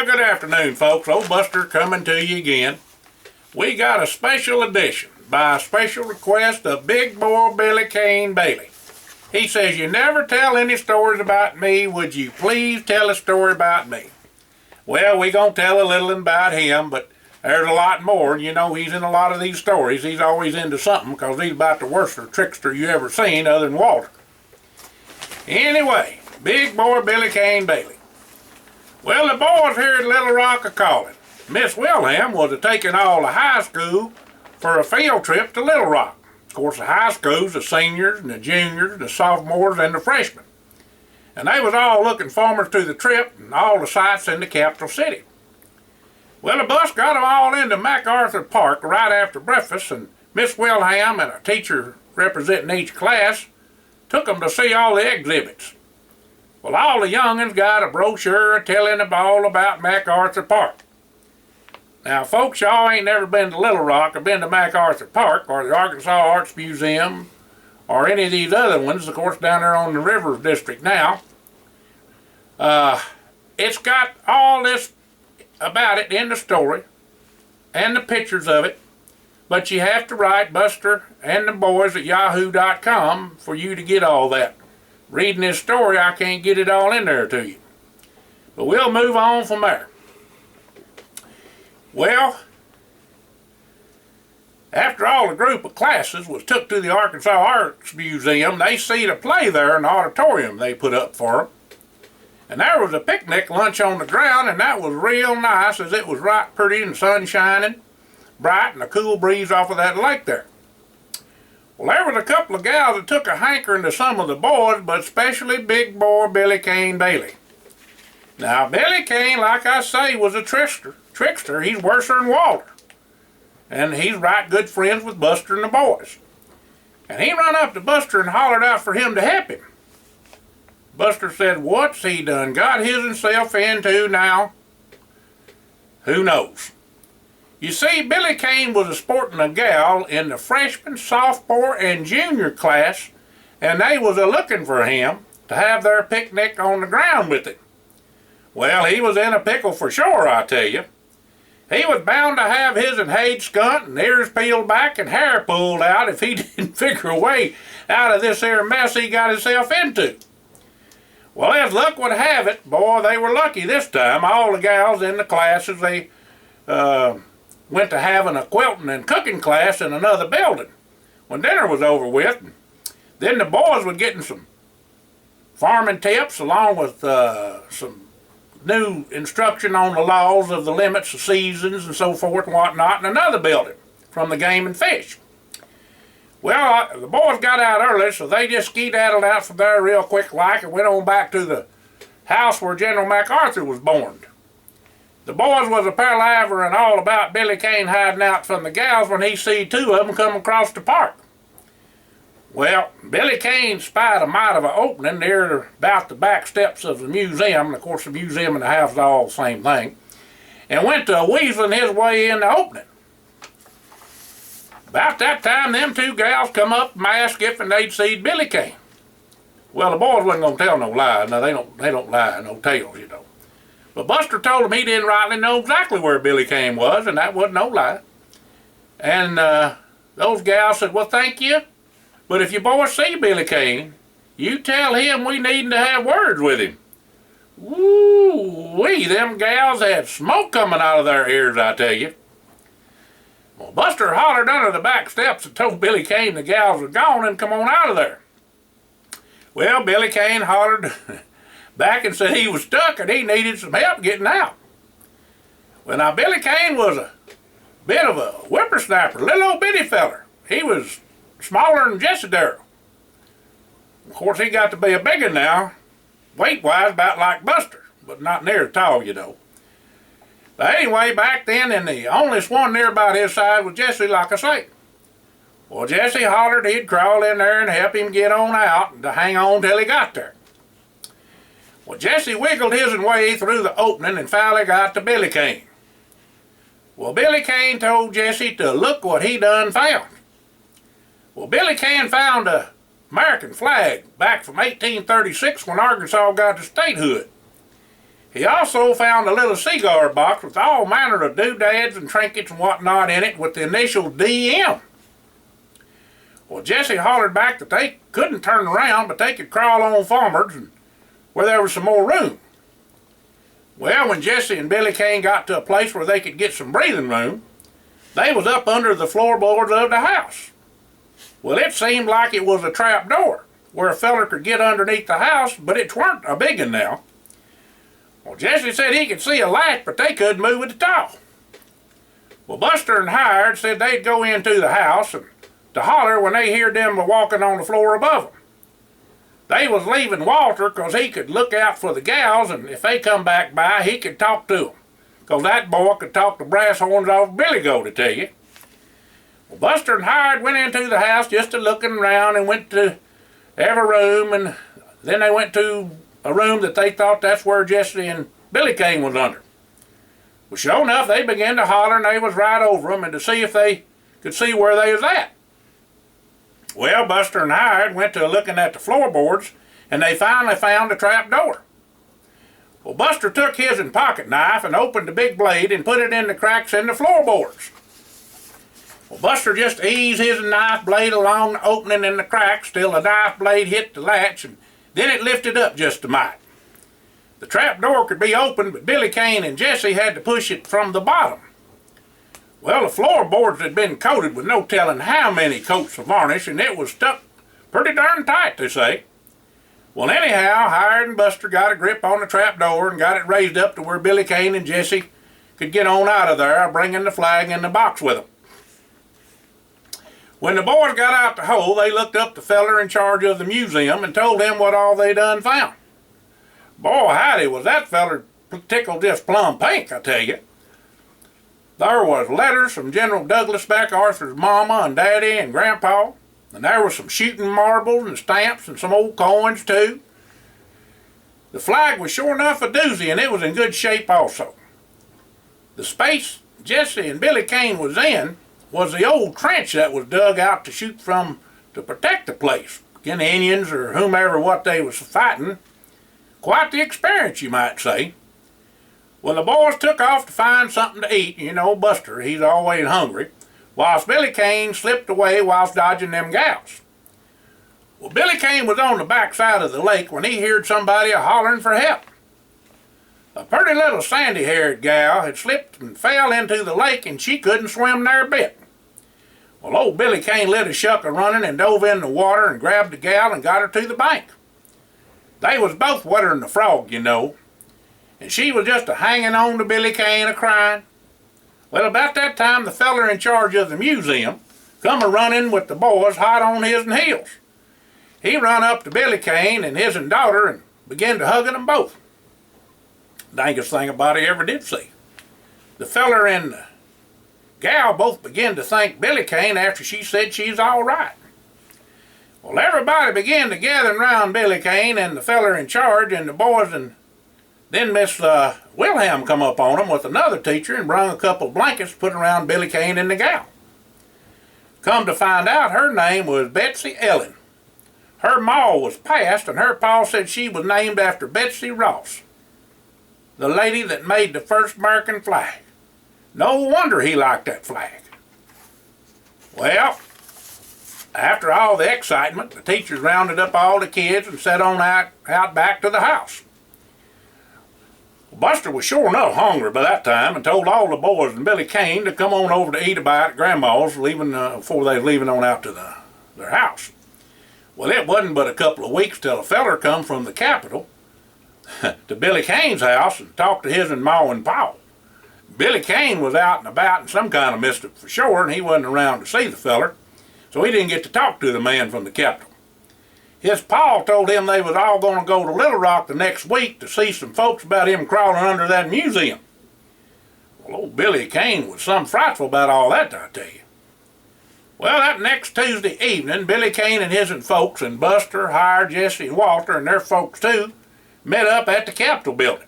Well, good afternoon, folks. Old Buster coming to you again. We got a special edition by special request of Big Boy Billy Cain Bailey. He says, "You never tell any stories about me. Would you please tell a story about me?" Well, we gonna tell a little about him, but there's a lot more. You know, he's in a lot of these stories. He's always into something because he's about the worst trickster you ever seen other than Walter. Anyway, Big Boy Billy Cain Bailey. Well, the boys here at Little Rock are calling. Miss Wilhelm was taking all the high school for a field trip to Little Rock. Of course, the high school's the seniors and the juniors, the sophomores and the freshmen. And they was all looking forward to the trip and all the sights in the capital city. Well, the bus got them all into MacArthur Park right after breakfast, and Miss Wilhelm and a teacher representing each class took them to see all the exhibits. Well, all the young'uns got a brochure telling them all about MacArthur Park. Now, folks, y'all ain't never been to Little Rock or been to MacArthur Park or the Arkansas Arts Museum or any of these other ones, of course, down there on the Rivers District now. It's got all this about it in the story and the pictures of it, but you have to write Buster and the boys at yahoo.com for you to get all that. Reading this story, I can't get it all in there to you. But we'll move on from there. Well, after all the group of classes was took to the Arkansas Arts Museum, they seen a play there in the auditorium they put up for them. And there was a picnic lunch on the ground, and that was real nice as it was right pretty and sun shining bright and a cool breeze off of that lake there. Well, there was a couple of gals that took a hankering to some of the boys, but especially Big Boy Billy Cain Bailey. Now, Billy Cain, like I say, was a trickster. He's worse than Walter. And he's right good friends with Buster and the boys. And he run up to Buster and hollered out for him to help him. Buster said, "What's he done got himself into now? Who knows?" You see, Billy Cain was sporting a gal in the freshman, sophomore, and junior class, and they was a-looking for him to have their picnic on the ground with him. Well, he was in a pickle for sure, I tell you. He was bound to have his and Hade's skunt and ears peeled back and hair pulled out if he didn't figure a way out of this here mess he got himself into. Well, as luck would have it, boy, they were lucky this time. All the gals in the classes, they went to having a quilting and cooking class in another building when dinner was over with. And then the boys were getting some farming tips along with some new instruction on the laws of the limits of seasons and so forth and whatnot in another building from the game and fish. Well, the boys got out early, so they just skedaddled out from there real quick like and went on back to the house where General MacArthur was born. The boys was a palavering all about Billy Cain hiding out from the gals when he see two of them come across the park. Well, Billy Cain spied a mite of an opening near about the back steps of the museum, and of course the museum and the house is all the same thing, and went to weaseling his way in the opening. About that time, them two gals come up and asked if they'd seen Billy Cain. Well, the boys wasn't gonna tell no lies. Now they don't lie no tales, you know. But Buster told him he didn't rightly know exactly where Billy Cain was, and that wasn't no lie. And those gals said, "Well, thank you, but if you boys see Billy Cain, you tell him we needin' to have words with him." Woo-wee, them gals had smoke coming out of their ears, I tell you. Well, Buster hollered under the back steps and told Billy Cain the gals were gone and come on out of there. Well, Billy Cain hollered back and said he was stuck and he needed some help getting out. Well, now Billy Cain was a bit of a whippersnapper, little old bitty feller. He was smaller than Jesse Darrell. Of course, he got to be a big one now, weight-wise about like Buster, but not near as tall, you know. But anyway, back then, and the only one near about his side was Jesse, like I say. Well, Jesse hollered he'd crawl in there and help him get on out and to hang on till he got there. Well, Jesse wiggled his way through the opening and finally got to Billy Cain. Well, Billy Cain told Jesse to look what he done found. Well, Billy Cain found a American flag back from 1836 when Arkansas got to statehood. He also found a little cigar box with all manner of doodads and trinkets and whatnot in it with the initial DM. Well, Jesse hollered back that they couldn't turn around, but they could crawl on forwards and where there was some more room. Well, when Jesse and Billy Cain got to a place where they could get some breathing room, they was up under the floorboards of the house. Well, it seemed like it was a trap door where a feller could get underneath the house, but it weren't a big one now. Well, Jesse said he could see a latch, but they couldn't move it at all. Well, Buster and Hired said they'd go into the house and to holler when they heard them walking on the floor above them. They was leaving Walter because he could look out for the gals, and if they come back by, he could talk to them. Because that boy could talk the brass horns off Billy Goat, to tell you. Well, Buster and Hired went into the house just a looking around and went to every room, and then they went to a room that they thought that's where Jesse and Billy Cain was under. Well, sure enough, they began to holler, and they was right over them, and to see if they could see where they was at. Well, Buster and Hired went to looking at the floorboards, and they finally found the trap door. Well, Buster took his pocket knife and opened the big blade and put it in the cracks in the floorboards. Well, Buster just eased his knife blade along the opening in the cracks till the knife blade hit the latch, and then it lifted up just a mite. The trap door could be opened, but Billy Cain and Jesse had to push it from the bottom. Well, the floorboards had been coated with no telling how many coats of varnish, and it was stuck pretty darn tight, they say. Well, anyhow, Hired and Buster got a grip on the trap door and got it raised up to where Billy Cain and Jesse could get on out of there, bringing the flag in the box with them. When the boys got out the hole, they looked up the feller in charge of the museum and told him what all they done found. Boy, howdy, was that feller tickled just plumb pink, I tell you. There was letters from General Douglas MacArthur's mama and daddy and grandpa, and there was some shooting marbles and stamps and some old coins too. The flag was sure enough a doozy, and it was in good shape also. The space Jesse and Billy Cain was in was the old trench that was dug out to shoot from to protect the place against Indians or whomever what they was fighting. Quite the experience, you might say. Well, the boys took off to find something to eat. You know, Buster, he's always hungry, whilst Billy Cain slipped away whilst dodging them gals. Well, Billy Cain was on the back side of the lake when he heard somebody a-hollering for help. A pretty little sandy-haired gal had slipped and fell into the lake, and she couldn't swim there a bit. Well, old Billy Cain lit a shuck a-running and dove in the water and grabbed the gal and got her to the bank. They was both wetter than the frog, you know, and she was just a-hanging on to Billy Cain a-crying. Well, about that time, the feller in charge of the museum come a-running with the boys hot on his heels. He run up to Billy Cain and his daughter and began to hugging them both. Dangest thing about it I ever did see. The feller and the gal both began to thank Billy Cain after she said she's all right. Well, everybody began to gather around Billy Cain and the feller in charge and the boys, and then Miss Wilhelm come up on them with another teacher and brung a couple of blankets to put around Billy Cain and the gal. Come to find out, her name was Betsy Ellen. Her ma was passed, and her pa said she was named after Betsy Ross, the lady that made the first American flag. No wonder he liked that flag. Well, after all the excitement, the teachers rounded up all the kids and set on out back to the house. Buster was sure enough hungry by that time and told all the boys and Billy Cain to come on over to eat a bite at Grandma's before they was leaving on out to their house. Well, it wasn't but a couple of weeks till a feller come from the capital to Billy Cain's house and talked to his ma and pa. Billy Cain was out and about in some kind of mischief for sure, and he wasn't around to see the feller, so he didn't get to talk to the man from the capital. His pa told him they was all going to go to Little Rock the next week to see some folks about him crawling under that museum. Well, old Billy Cain was some frightful about all that, I tell you. Well, that next Tuesday evening, Billy Cain and his folks and Buster, Hired, Jesse, and Walter, and their folks too, met up at the Capitol building.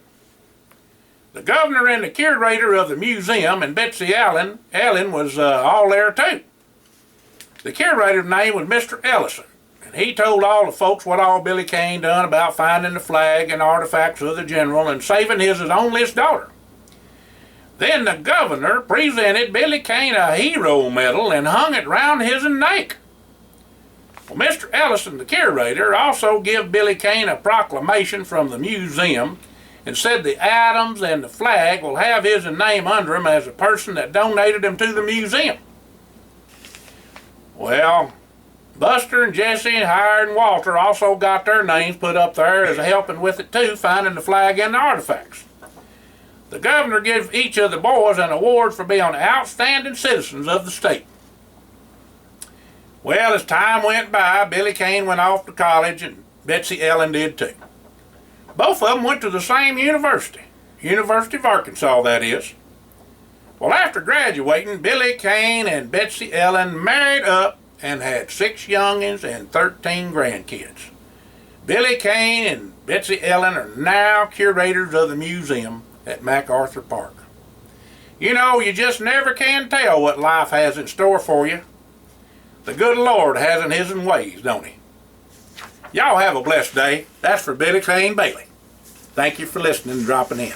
The governor and the curator of the museum and Betsy Ellen was all there too. The curator's name was Mr. Ellison, And he told all the folks what all Billy Cain done about finding the flag and artifacts of the general and saving his onlyest daughter. Then the governor presented Billy Cain a hero medal and hung it round his neck. Well, Mr. Ellison, the curator, also gave Billy Cain a proclamation from the museum and said the items and the flag will have his name under them as a person that donated them to the museum. Well, Buster and Jesse and Howard and Walter also got their names put up there as helping with it too, finding the flag and the artifacts. The governor gave each of the boys an award for being outstanding citizens of the state. Well, as time went by, Billy Cain went off to college and Betsy Ellen did too. Both of them went to the same university, University of Arkansas, that is. Well, after graduating, Billy Cain and Betsy Ellen married up and had 6 youngins and 13 grandkids. Billy Cain and Betsy Ellen are now curators of the museum at MacArthur Park. You know, you just never can tell what life has in store for you. The good Lord has in his ways, don't he? Y'all have a blessed day. That's for Billy Cain Bailey. Thank you for listening and dropping in.